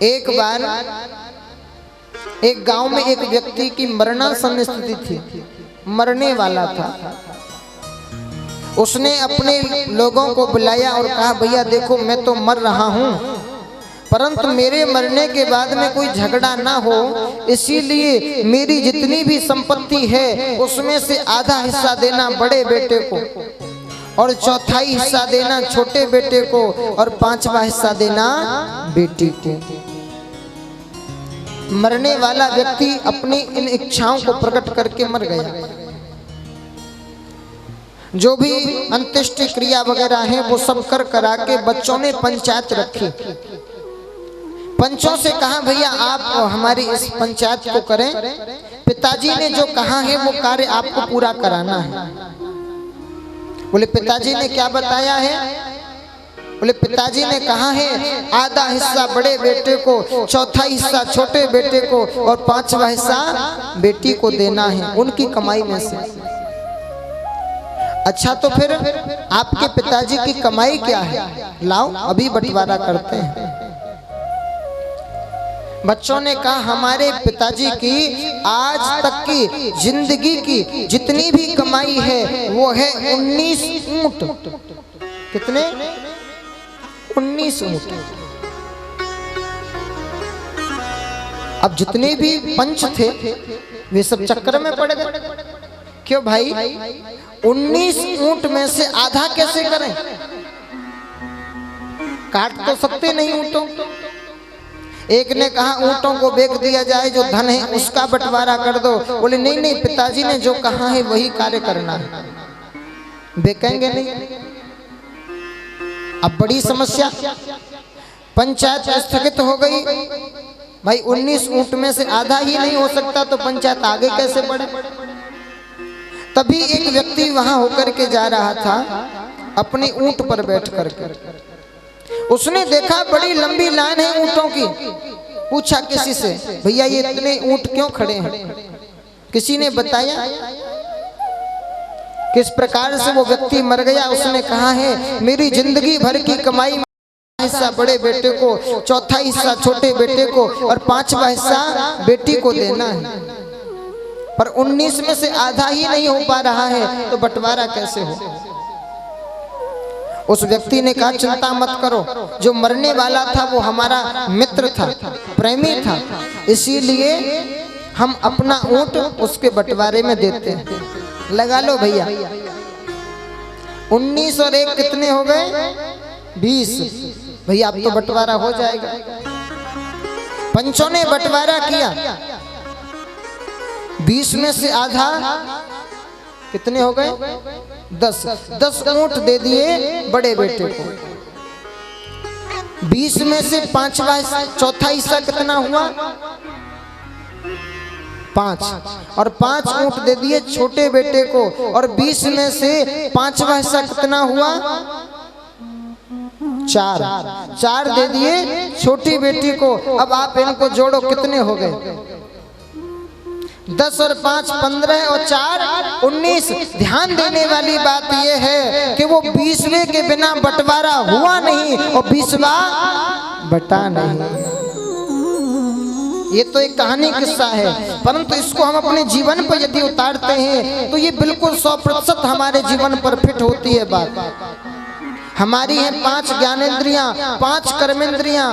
एक बार एक गांव में एक व्यक्ति की मरणासन्न स्थिति थी, मरने वाला था। उसने अपने लोगों को बुलाया और कहा, भैया देखो मैं तो मर रहा हूं, परंतु मेरे मरने के बाद में कोई झगड़ा ना हो, इसीलिए मेरी जितनी भी संपत्ति है उसमें से आधा हिस्सा देना बड़े बेटे को और चौथाई हिस्सा देना छोटे बेटे को और पांचवा हिस्सा देना बेटी को। मरने वाला व्यक्ति अपनी इन इच्छाओं को प्रकट करके मर गया। जो भी अंत्येष्टि क्रिया वगैरह है वो सब कर करा के बच्चों ने पंचायत रखी। पंचों से कहा, भैया आप हमारी इस पंचायत को करें, पिताजी ने जो कहा है वो कार्य आपको पूरा कराना है। बोले पिताजी ने क्या बताया है? बोले पिताजी ने कहा है आधा हिस्सा बड़े बेटे को, चौथा हिस्सा छोटे बेटे को और पांचवा हिस्सा बेटी को देना है उनकी कमाई में से। अच्छा तो फिर आपके पिताजी की कमाई क्या है? लाओ अभी बंटवारा करते हैं। बच्चों ने कहा, हमारे पिताजी की आज तक की जिंदगी की जितनी भी कमाई है वो है 19 ऊंट। कितने? 19 ऊंट। अब जितने भी पंच थे वे सब चक्कर में पड़ गए। क्यों भाई? 19 ऊंट में से आधा कैसे करें? काट तो सकते नहीं ऊंटों। एक ने कहा ऊंटों को बेच दिया जाए, जो धन है उसका बंटवारा कर दो। बोले नहीं नहीं, पिताजी ने जो कहा है वही कार्य करना है, बेचेंगे नहीं। अब बड़ी समस्या, पंचायत स्थगित हो गई। भाई 19 ऊंट में से आधा ही नहीं हो सकता तो पंचायत आगे कैसे बढ़े? तभी एक व्यक्ति वहां होकर के जा रहा था अपने ऊंट पर बैठ करके। उसने देखा बड़ी लंबी लाइन है ऊंटों की। पूछा किसी से, भैया ये इतने ऊंट क्यों खड़े हैं? किसी ने बताया किस प्रकार से वो व्यक्ति मर गया। उसने कहा है मेरी जिंदगी भर की कमाई में हिस्सा बड़े बेटे को, चौथा हिस्सा छोटे बेटे को और पांचवा हिस्सा बेटी को देना है, पर 19 में से आधा ही नहीं हो पा रहा है तो बंटवारा कैसे हो? उस व्यक्ति ने कहा चिंता मत करो, जो मरने वाला था वो हमारा मित्र था, प्रेमी था, इसीलिए हम अपना ऊंट उसके बंटवारे में देते हैं। लगा लो भैया, 19 और 1 कितने हो गए? 20। भैया अब तो बंटवारा हो जाएगा। पंचों ने बंटवारा किया। 20 में से आधा कितने हो गए? 10 ऊंट दे दिए बड़े बेटे को। 20 में से पांचवा चौथा हिस्सा कितना हुआ? 5 और 5 ऊंट दे दिए छोटे बेटे को और 20 में से पांचवा हिस्सा कितना हुआ? 4 दे दिए छोटी बेटी को। अब आप इनको जोड़ो, कितने हो गए? 10 और 5 15 और 4 19। ध्यान देने वाली बात यह है कि वो 20वें के बिना बंटवारा हुआ नहीं और 20वां बटा नहीं। ये तो एक कहानी किस्सा है, परंतु इसको हम अपने जीवन पर यदि उतारते हैं तो ये बिल्कुल 100% हमारे जीवन पर फिट होती है बात। हमारी है 5 ज्ञानेंद्रियां, 5 कर्मेंद्रियां।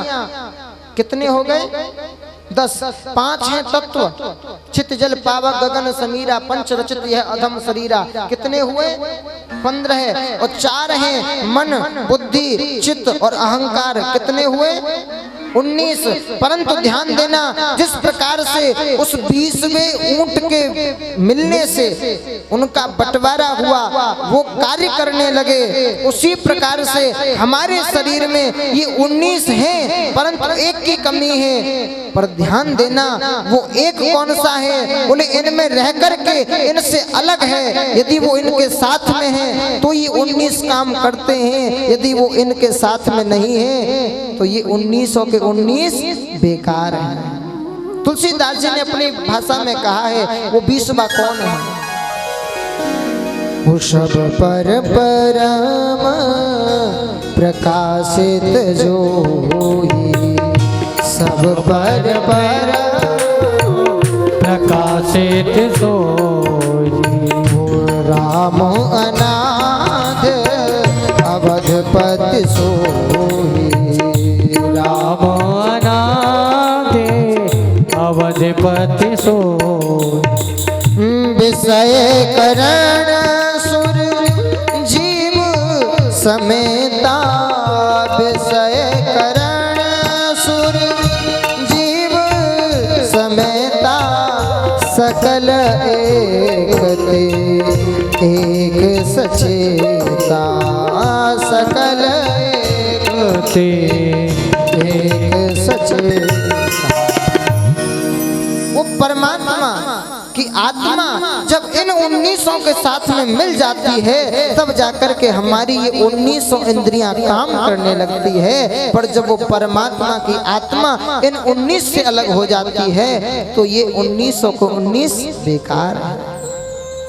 कितने हो गए? 10। 5 हैं तत्व, चित्त जल पावक गगन समीरा, पंच रचित यह अधम शरीरा। कितने हुए? 15 है। और 4 हैं मन, बुद्धि, चित्त और अहंकार। कितने हुए? 19। परंतु ध्यान देना, जिस प्रकार से उस 20वें ऊंट के मिलने से उनका बंटवारा हुआ, वो कार्य करने लगे, उसी प्रकार से हमारे शरीर में ये 19 हैं परंतु 1 की कमी है। पर ध्यान देना, वो 1 कौन सा है? बोले इनमें रह करके इनसे अलग है। यदि वो इनके साथ में है तो ये 19 काम करते हैं, यदि वो इनके साथ में नहीं है तो ये 19 के 19 बेकार है। तुलसीदास जी ने अपनी भाषा में कहा है वो 20वां कौन है? वृषभ पर परम प्रकाशित जो होई सब सब पर प्रकाशित सोई। राम अनाथ अवधपति सोई। राम अनाथ अवधपति सोई। विषय करण सुर जीव समेता। विषय करण सुर जीव समेता। सकल एकते एक सचेता। सकल एकते एक सचेता। वो परमात्मा की आत्मा जब इन 1900 के साथ में मिल जाती है तब जाकर के हमारी ये 1900 इंद्रियां काम करने लगती है। पर जब वो परमात्मा की आत्मा इन 19 से अलग हो जाती है तो ये 1900 को 19 बेकार है।